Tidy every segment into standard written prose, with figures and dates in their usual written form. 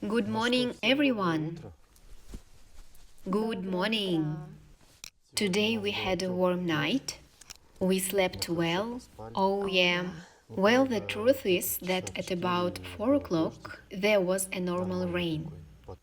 Good morning, everyone. Good morning. Today we had a warm night. We slept well. Oh, yeah. Well, the truth is that at about 4 o'clock there was a normal rain.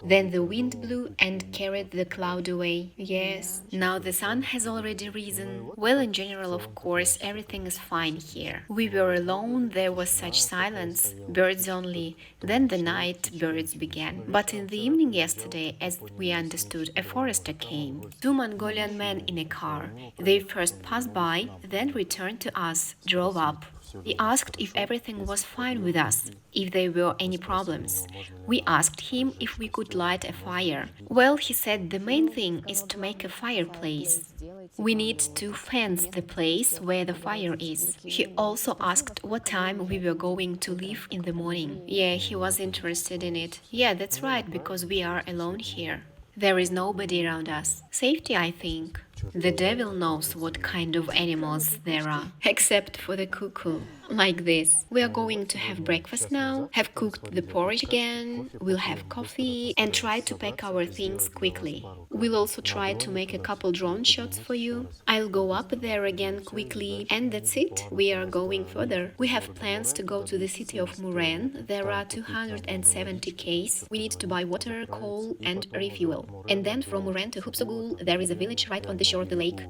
Then the wind blew and carried the cloud away. Yes, now the sun has already risen. Well, in general, of course, everything is fine here. We were alone, there was such silence, birds only. Then the night birds began. But in the evening yesterday, as we understood, a forester came. Two Mongolian men in a car. They first passed by, then returned to us, drove up. He asked if everything was fine with us, if there were any problems. We asked him if we could light a fire. Well, he said the main thing is to make a fireplace. We need to fence the place where the fire is. He also asked what time we were going to leave in the morning. Yeah, he was interested in it. Yeah, that's right, because we are alone here. There is nobody around us. Safety, I think. The devil knows what kind of animals there are, except for the cuckoo. Like this. We are going to have breakfast now, have cooked the porridge again, we'll have coffee, and try to pack our things quickly. We'll also try to make a couple drone shots for you. I'll go up there again quickly, and that's it. We are going further. We have plans to go to the city of Muren. There are 270 k's. We need to buy water, coal, and refuel. And then from Muren to Hubsugul, there is a village right on the shore of the lake.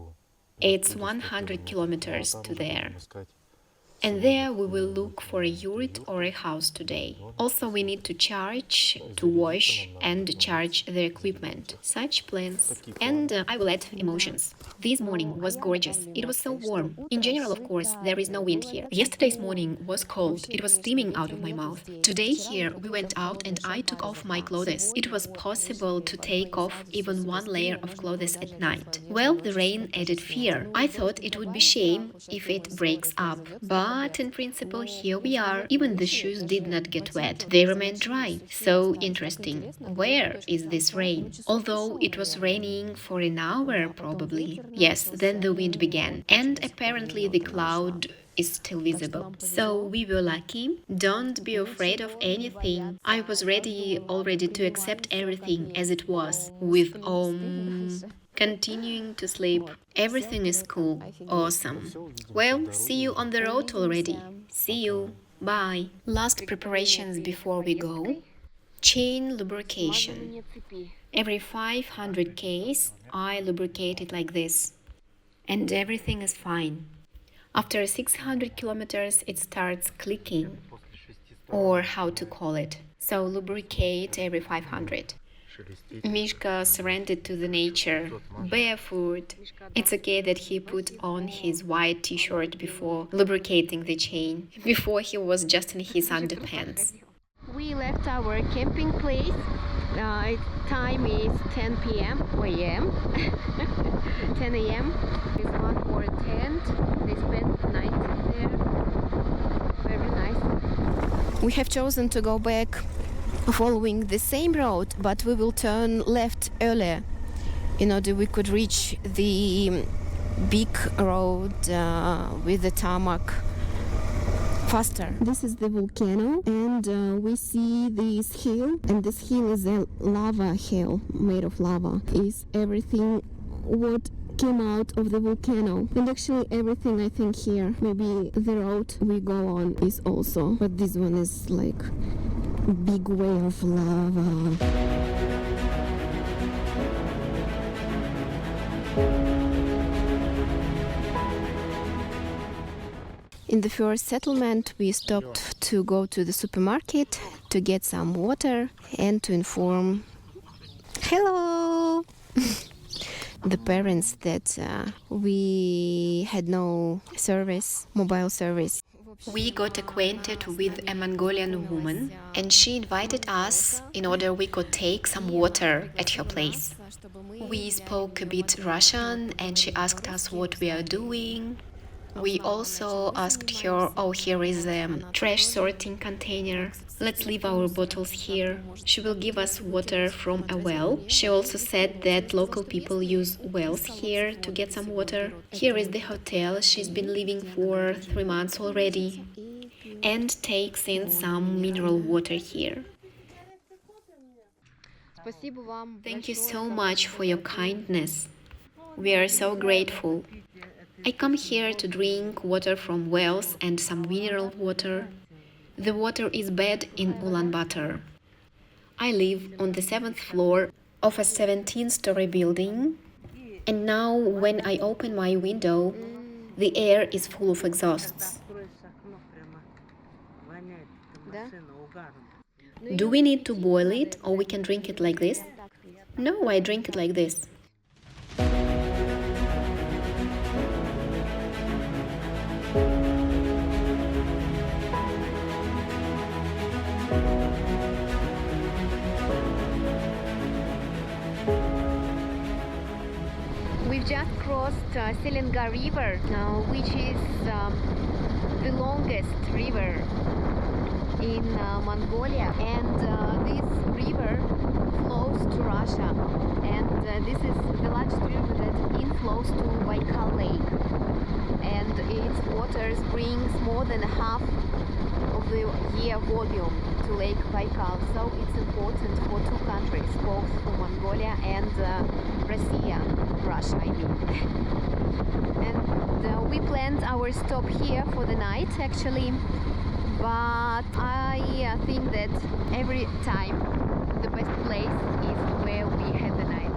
It's 100 kilometers to there. And there we will look for a yurt or a house today. Also, we need to charge, to wash, and charge the equipment. Such plans. And I will add emotions. This morning was gorgeous. It was so warm. In general, of course, there is no wind here. Yesterday's morning was cold. It was steaming out of my mouth. Today here, we went out and I took off my clothes. It was possible to take off even one layer of clothes at night. Well, the rain added fear. I thought it would be shame if it breaks up. But in principle, here we are. Even the shoes did not get wet. They remained dry. So interesting. Where is this rain? Although it was raining for an hour, probably. Yes, then the wind began. And apparently the cloud is still visible. So we were lucky. Don't be afraid of anything. I was ready already to accept everything as it was, with continuing to sleep. Everything is cool. Awesome. Well, see you on the road already. See you. Bye. Last preparations before we go. Chain lubrication. Every 500 k's, I lubricate it like this. And everything is fine. After 600 kilometers, it starts clicking, or how to call it. So lubricate every 500. Mishka surrendered to the nature, barefoot. It's okay that he put on his white t-shirt before lubricating the chain, before he was just in his underpants. We left our camping place. Time is 10 p.m. or a.m. 10 a.m. There's one more tent. They spent the night there. Very nice. We have chosen to go back following the same road, but we will turn left earlier in order we could reach the big road with the tarmac faster. This is the volcano, and we see this hill, and this hill is a lava hill made of lava. Is everything what came out of the volcano, and actually everything I think here, maybe the road we go on is also, but this one is like a big way of lava. In the first settlement, we stopped to go to the supermarket to get some water and to inform the parents that we had no service, mobile service. We got acquainted with a Mongolian woman, and she invited us in order we could take some water at her place. We spoke a bit Russian, and she asked us what we are doing. We also asked her, oh, here is a trash sorting container. Let's leave our bottles here. She will give us water from a well. She also said that local people use wells here to get some water. Here is the hotel. She's been living for 3 months already and takes in some mineral water here. Thank you so much for your kindness. We are so grateful. I come here to drink water from wells and some mineral water. The water is bad in Ulaanbaatar. I live on the 7th floor of a 17-story building, and now when I open my window, the air is full of exhausts. Do we need to boil it or we can drink it like this? No, I drink it like this. We've just crossed Slenga River, which is the longest river in Mongolia, and this river flows to Russia, and this is the largest river that inflows to Baikal Lake, and its waters brings more than half of the year volume to Lake Baikal, so it's important for two countries, both for Mongolia and Russia, I mean. And we planned our stop here for the night, actually, but I think that every time the best place is where we had the night.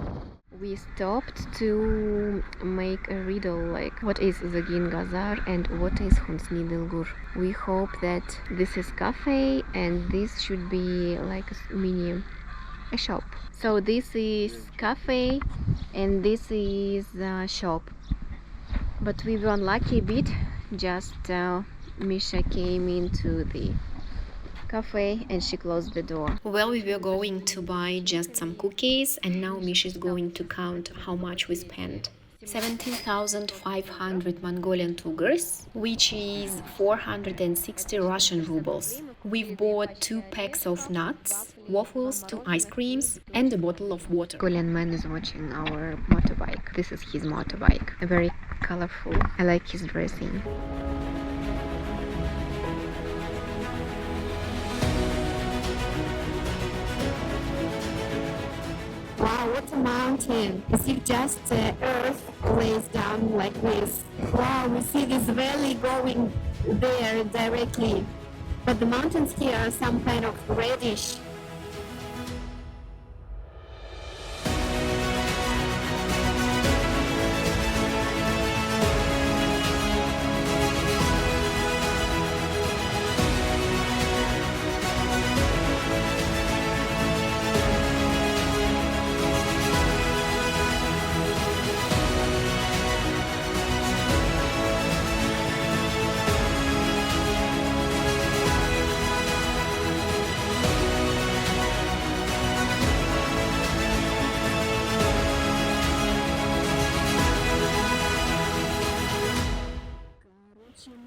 We stopped to make a riddle, like what is Zagin Gazar and what is Hunsnidilgur. We hope that this is cafe and this should be like a shop. So this is cafe and this is a shop. But we were unlucky a bit, just Misha came into the cafe and she closed the door. Well, we were going to buy just some cookies and now Misha is going to count how much we spent. 17,500 Mongolian Tugers, which is 460 Russian rubles. We've bought 2 packs of nuts, waffles, 2 ice creams, and a bottle of water. Mongolian man is watching our motorbike. This is his motorbike. Very colorful. I like his dressing. Wow, what a mountain! As if just earth lays down like this. Wow, we see this valley going there directly. But the mountains here are some kind of reddish.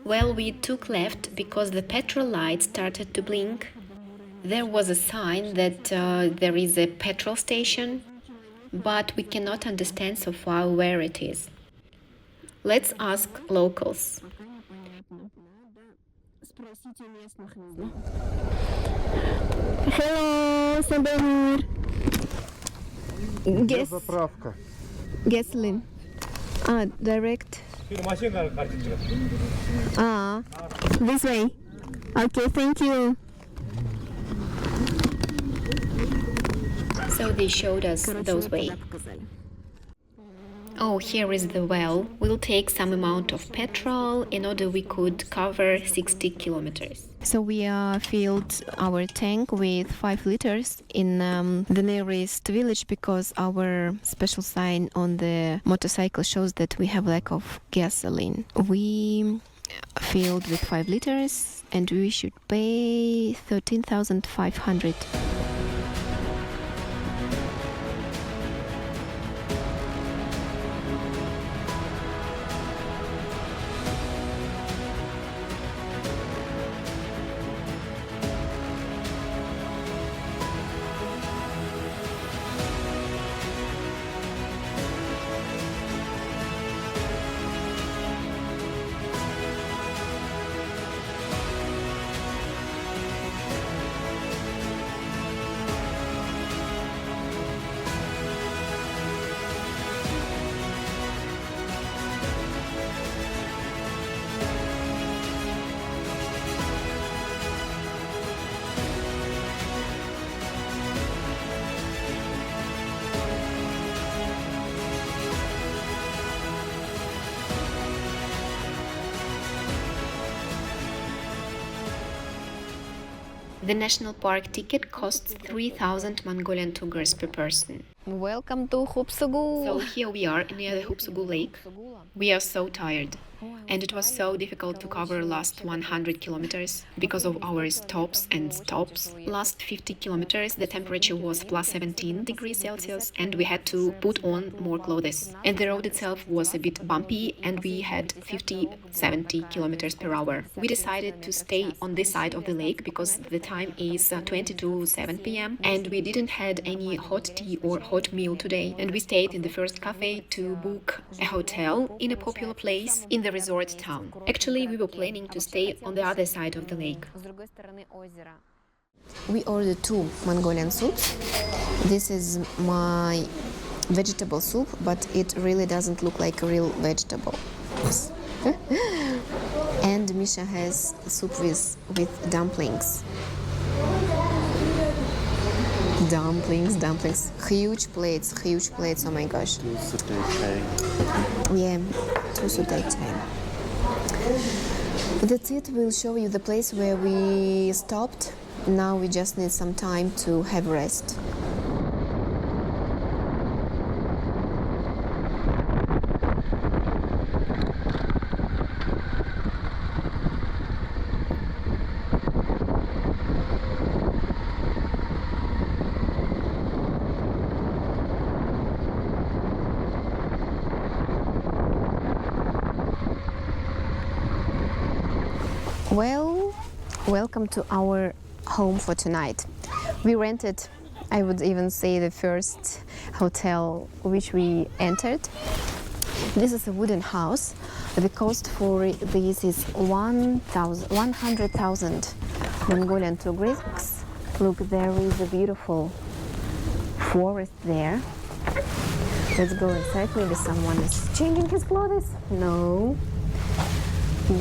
Well, we took left because the petrol light started to blink. There was a sign that there is a petrol station, but we cannot understand so far where it is. Let's ask locals. Hello, Sabir. Gasoline. Direct. This way. Okay, thank you. So they showed us those way. Oh, here is the well. We'll take some amount of petrol in order we could cover 60 kilometers. So we filled our tank with 5 liters in the nearest village because our special sign on the motorcycle shows that we have lack of gasoline. We filled with 5 liters and we should pay 13,500. The national park ticket costs 3,000 Mongolian Tugurs per person. Welcome to Hubsugul. So here we are near the Hubsugul lake. We are so tired. And it was so difficult to cover last 100 kilometers because of our stops and stops. Last 50 kilometers the temperature was plus 17 degrees Celsius and we had to put on more clothes. And the road itself was a bit bumpy and we had 50-70 kilometers per hour. We decided to stay on this side of the lake because the time is 20 to 7 p.m. and we didn't had any hot tea or hot meal today. And we stayed in the first cafe to book a hotel in a popular place in the resort town. Actually, we were planning to stay on the other side of the lake. We ordered 2 Mongolian soups. This is my vegetable soup, but it really doesn't look like a real vegetable. And Misha has soup with dumplings. Dumplings. Huge plates, oh my gosh. Yeah, 2 sutei chai. That's it, we'll show you the place where we stopped. Now we just need some time to have rest. Well, welcome to our home for tonight. We rented, I would even say, the first hotel which we entered. This is a wooden house. The cost for this is 100,000 Mongolian Tugurs. Look, there is a beautiful forest there. Let's go inside. Maybe someone is changing his clothes. No.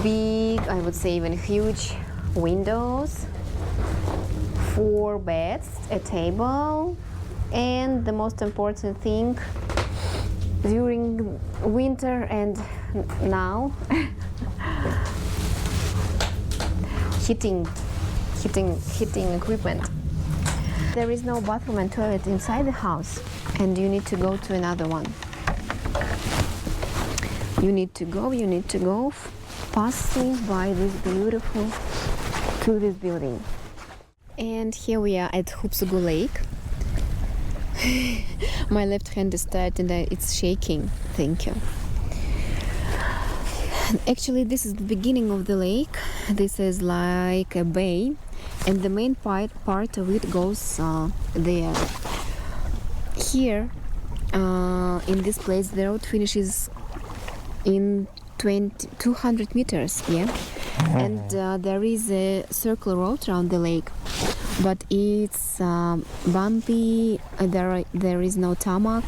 Big, I would say even huge windows, 4 beds, a table, and the most important thing during winter and now heating equipment. There is no bathroom and toilet inside the house and you need to go to another one. You need to go passing by this beautiful tourist building. And here we are at Hubsugul Lake. My left hand is tired and it's shaking. Thank you. Actually, this is the beginning of the lake. This is like a bay, and the main part of it goes there. Here, in this place, the road finishes in 200 meters, yeah, and there is a circle road around the lake, but it's bumpy. There is no tarmac,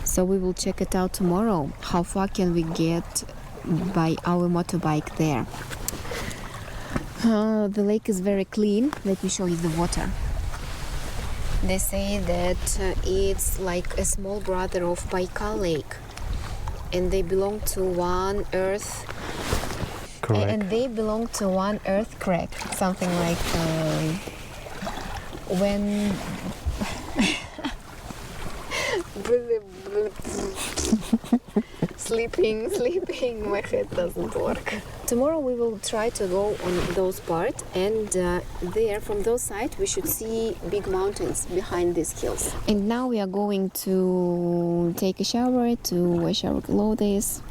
so we will check it out tomorrow. How far can we get by our motorbike there? The lake is very clean. Let me show you the water. They say that it's like a small brother of Baikal Lake, and they belong to one earth. Correct. And they belong to one earth crack, something like when sleeping, my head doesn't work. Tomorrow we will try to go on those parts, and there from those sides we should see big mountains behind these hills. And now we are going to take a shower, to wash our clothes.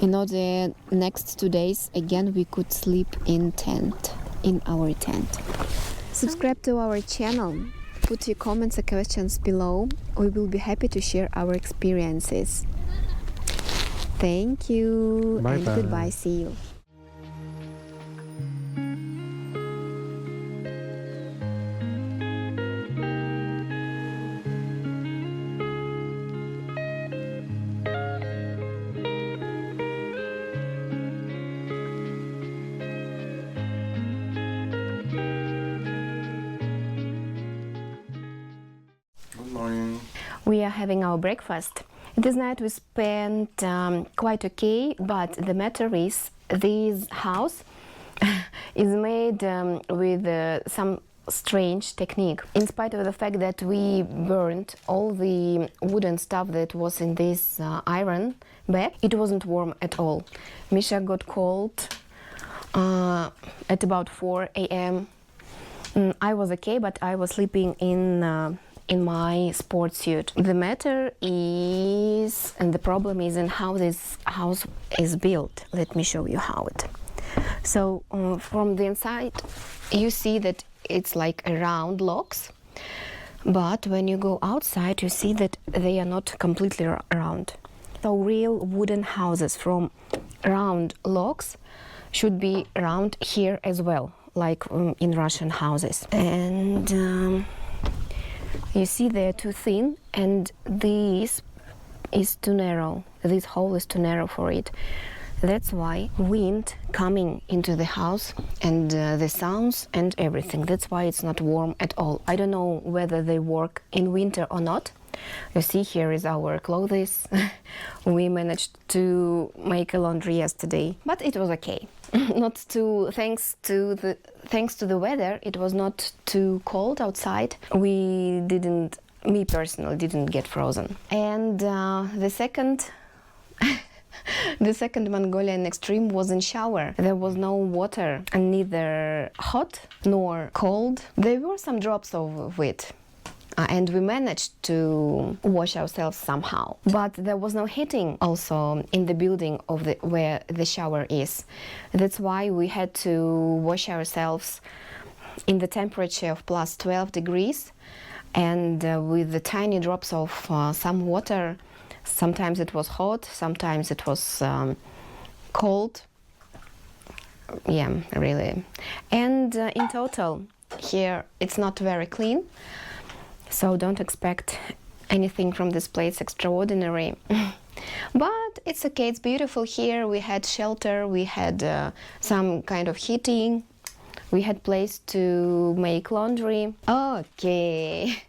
In order next 2 days again we could sleep in our tent. Subscribe to our channel. Put your comments or questions below. We will be happy to share our experiences. Thank you. Bye and bye. Goodbye. See you. Good morning. We are having our breakfast. This night we spent quite okay, but the matter is this house is made with some strange technique. In spite of the fact that we burned all the wooden stuff that was in this iron bag, it wasn't warm at all. Misha got cold at about 4 a.m. I was okay, but I was sleeping in my sports suit. The matter is, and the problem is in how this house is built. Let me show you how it. So from the inside, you see that it's like round logs, but when you go outside, you see that they are not completely round. So real wooden houses from round logs should be round here as well, like in Russian houses. And you see they're too thin, and this is too narrow. This hole is too narrow for it. That's why wind coming into the house and the sounds and everything. That's why it's not warm at all. I don't know whether they work in winter or not. You see, here is our clothes. We managed to make a laundry yesterday, but it was okay. Thanks to the weather, it was not too cold outside. Me personally didn't get frozen. And the second Mongolian extreme was in shower. There was no water, and neither hot nor cold. There were some drops of it. And we managed to wash ourselves somehow. But there was no heating also in the building of where the shower is. That's why we had to wash ourselves in the temperature of plus 12 degrees and with the tiny drops of some water. Sometimes it was hot, sometimes it was cold. Yeah, really. And in total, here it's not very clean. So don't expect anything from this place extraordinary. But it's okay, it's beautiful here. We had shelter, we had some kind of heating, we had place to make laundry. Okay.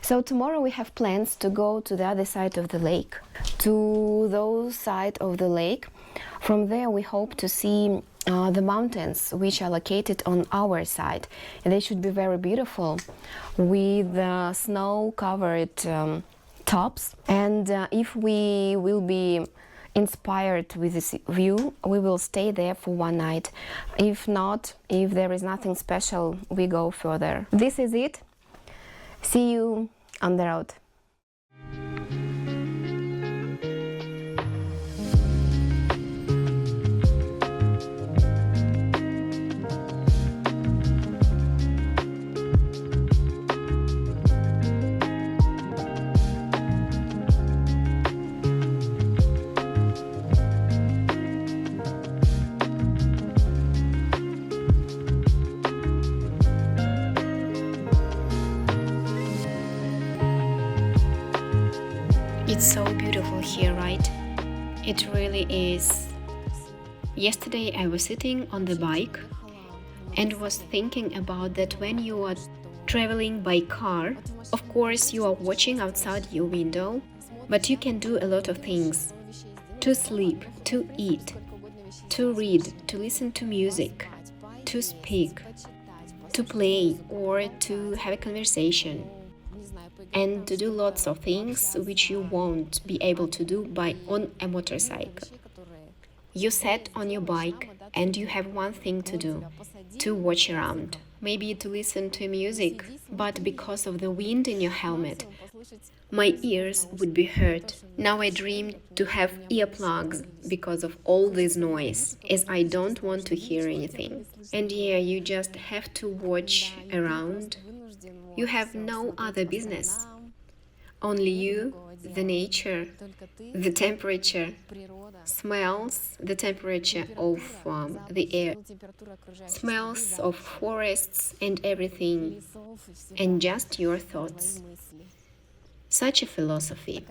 So tomorrow we have plans to go to the other side of the lake, to those side of the lake. From there we hope to see the mountains which are located on our side. And they should be very beautiful with snow-covered tops. And if we will be inspired with this view, we will stay there for one night. If not, if there is nothing special, we go further. This is it. See you on the road. It's so beautiful here, right? It really is. Yesterday I was sitting on the bike and was thinking about that when you are traveling by car, of course you are watching outside your window, but you can do a lot of things. To sleep, to eat, to read, to listen to music, to speak, to play or to have a conversation. And to do lots of things which you won't be able to do on a motorcycle. You sat on your bike and you have one thing to do, to watch around, maybe to listen to music, but because of the wind in your helmet, my ears would be hurt. Now I dream to have earplugs because of all this noise, as I don't want to hear anything. And yeah, you just have to watch around. You have no other business. Only you, the nature, the temperature, smells, the temperature of the air, smells of forests and everything, and just your thoughts. Such a philosophy.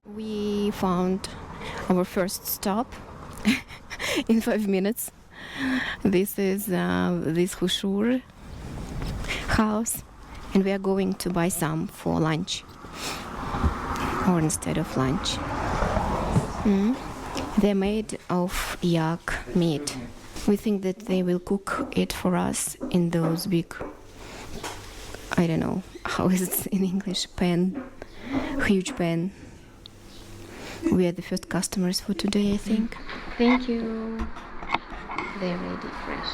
We found our first stop in 5 minutes. This is this Khovsgol house. and we are going to buy some for lunch, or instead of lunch. They're made of yak meat. We think that they will cook it for us in those big, I don't know how is it in English, pan, huge pan. We are the first customers for today, I think. Thank you. They're ready, fresh.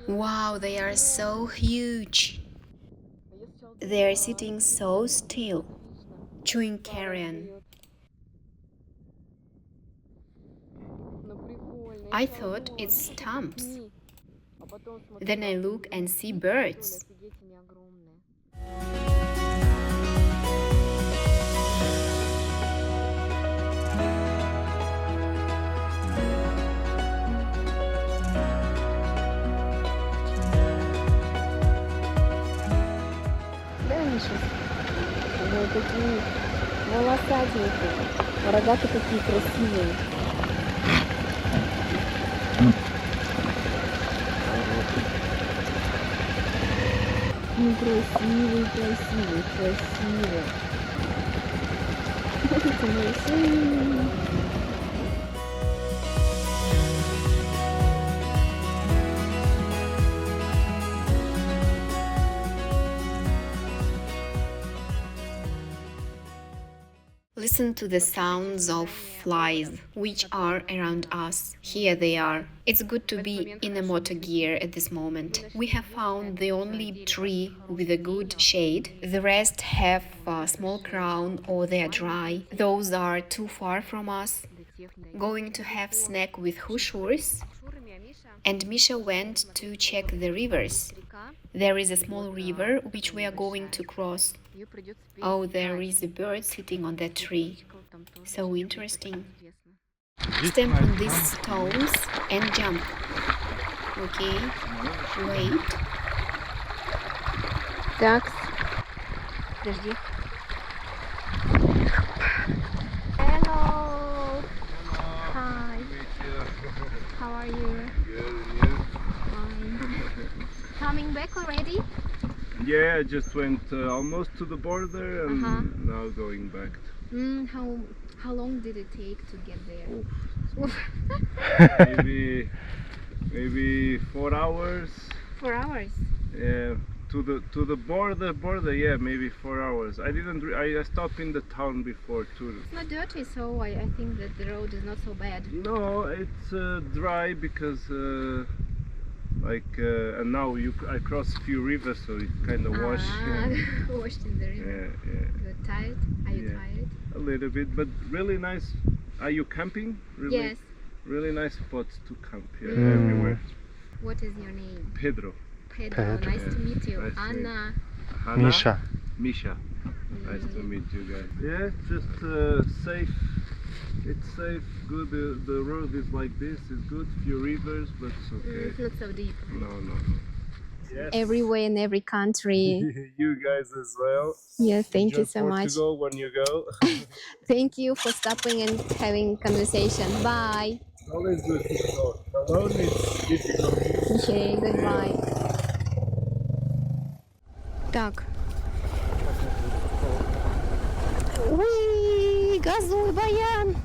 Wow, they are so huge. They are sitting so still, chewing carrion. I thought it's stumps. Then I look and see birds. Такие волосатенькие, рогаты такие красивые. Ну, красивые. Это мои сыны. Listen to the sounds of flies, which are around us. Here they are. It's good to be in a motor gear at this moment. We have found the only tree with a good shade. The rest have a small crown or they are dry. Those are too far from us. Going to have snack with Vultures. And Misha went to check the rivers. There is a small river which we are going to cross. Oh, there is a bird sitting on that tree. So interesting. Stamp on these stones and jump. Okay, wait. Так, подожди. Hello. Hi. How are you? Good, Fine. Coming back already? yeah, I just went almost to the border and now going back. How long did it take to get there? Maybe 4 hours. 4 hours. Yeah, to the border. Yeah, maybe 4 hours. I stopped in the town before too. It's not dirty, so I think that the road is not so bad. No, it's dry because and now I cross a few rivers, so it kind of wash. Washed in the river. Yeah. You're tired? Are you tired? A little bit, but really nice. Are you camping? Really, Yes. Really nice spots to camp here everywhere. What is your name? Pedro. Pedro. Nice to meet you. Nice to meet Anna. Hannah. Misha. Nice to meet you guys. Yeah, just safe. It's safe. Good. The road is like this. It's good. Few rivers, but it's okay. It's not so deep. No. Yes. Everywhere in every country. You guys as well. Yeah, thank you Enjoy so much. Portugal when you go. Thank you for stopping and having conversation. Bye. Always good to talk. Alone it's difficult. Okay, goodbye. Так. Уи, газуй, Баян!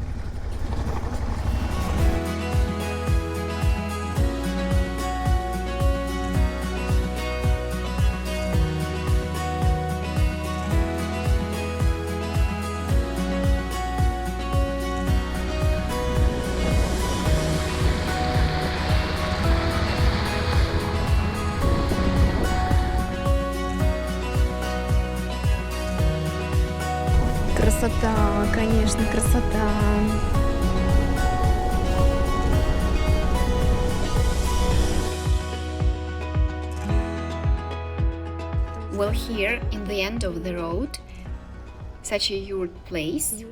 Красота, конечно, красота. Well, here in the end of the road, such a yurt place,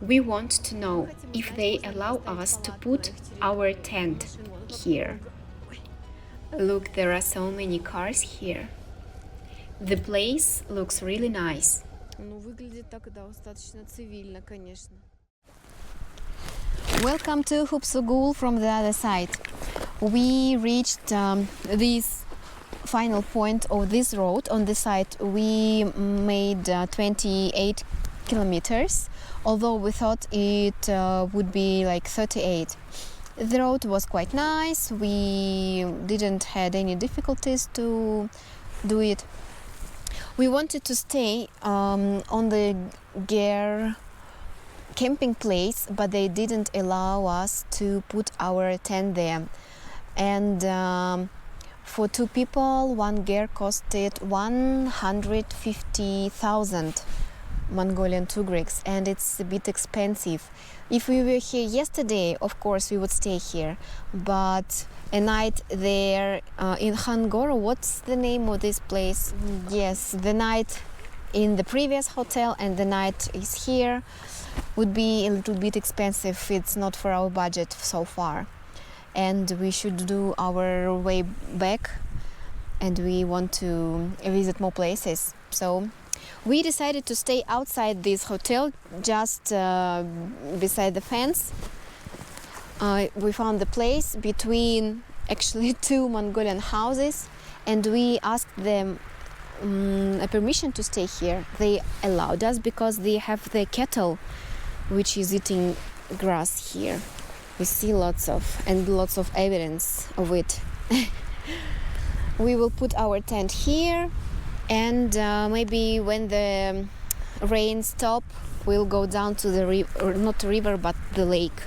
we want to know if they allow us to put our tent here. Look, there are so many cars here. The place looks really nice. Ну, выглядит так, да, достаточно цивильно, конечно. Welcome to Hubsugul from the other side. We reached this final point of this road. On the side we made 28 kilometers, although we thought it would be like 38. The road was quite nice. We didn't had any difficulties to do it. We wanted to stay on the Ger camping place, but they didn't allow us to put our tent there. And for two people, one Ger costed 150,000 Mongolian tugreks, and it's a bit expensive. If we were here yesterday, of course we would stay here, but a night there in Hangoro, what's the name of this place? Yes, the night in the previous hotel and the night is here would be a little bit expensive. It's not for our budget so far, and we should do our way back, and we want to visit more places. So we decided to stay outside this hotel, just beside the fence. We found the place between actually two Mongolian houses, and we asked them a permission to stay here. They allowed us because they have the cattle which is eating grass here. We see lots of evidence of it. We will put our tent here, and maybe when the rain stop, we'll go down to the river, or not river, but the lake.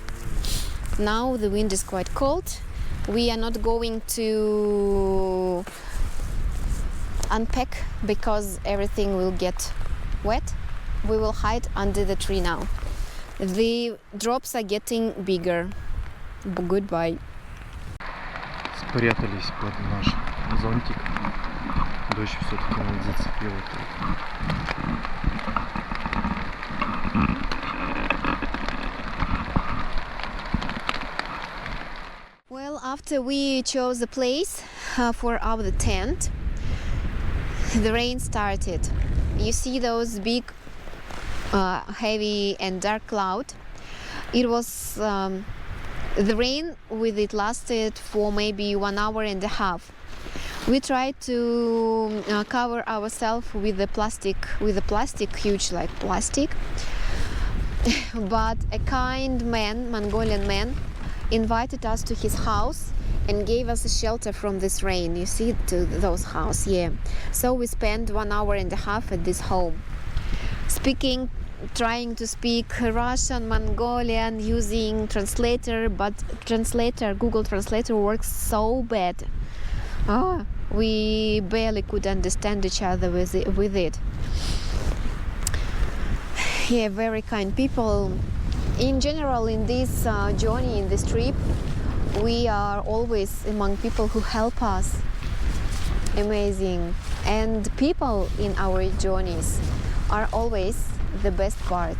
Now the wind is quite cold. We are not going to unpack because everything will get wet. We will hide under the tree now. The drops are getting bigger. Goodbye. Спрятались под наш зонтик. Дождь все-таки нас зацепил. Well, after we chose a place for our tent, the rain started. You see those big, heavy and dark cloud. It was the rain with it lasted for maybe 1 hour and a half. We tried to cover ourselves with the plastic, huge like plastic. But a kind man, Mongolian man, invited us to his house and gave us a shelter from this rain. You see those houses, yeah. So we spent 1 hour and a half at this home, trying to speak Russian, Mongolian, using translator, but Google Translator works so bad. We barely could understand each other with it. Yeah, very kind people. In general, in this journey, in this trip, we are always among people who help us. Amazing. And people in our journeys are always the best part.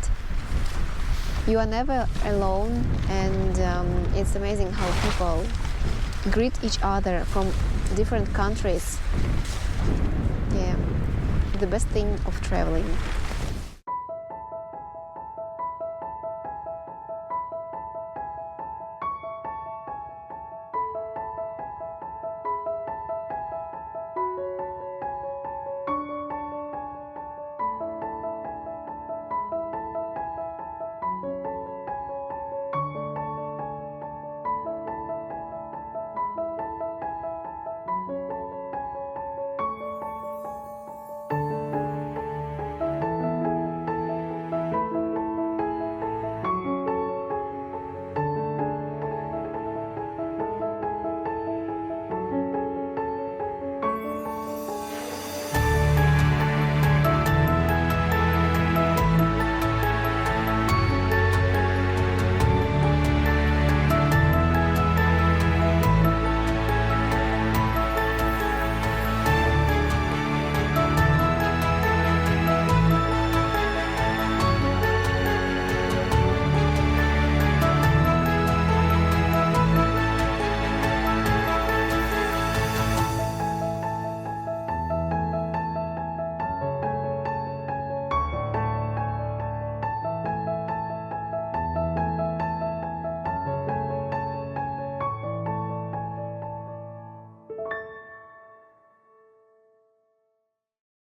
You are never alone, and it's amazing how people greet each other from different countries. Yeah, the best thing of traveling.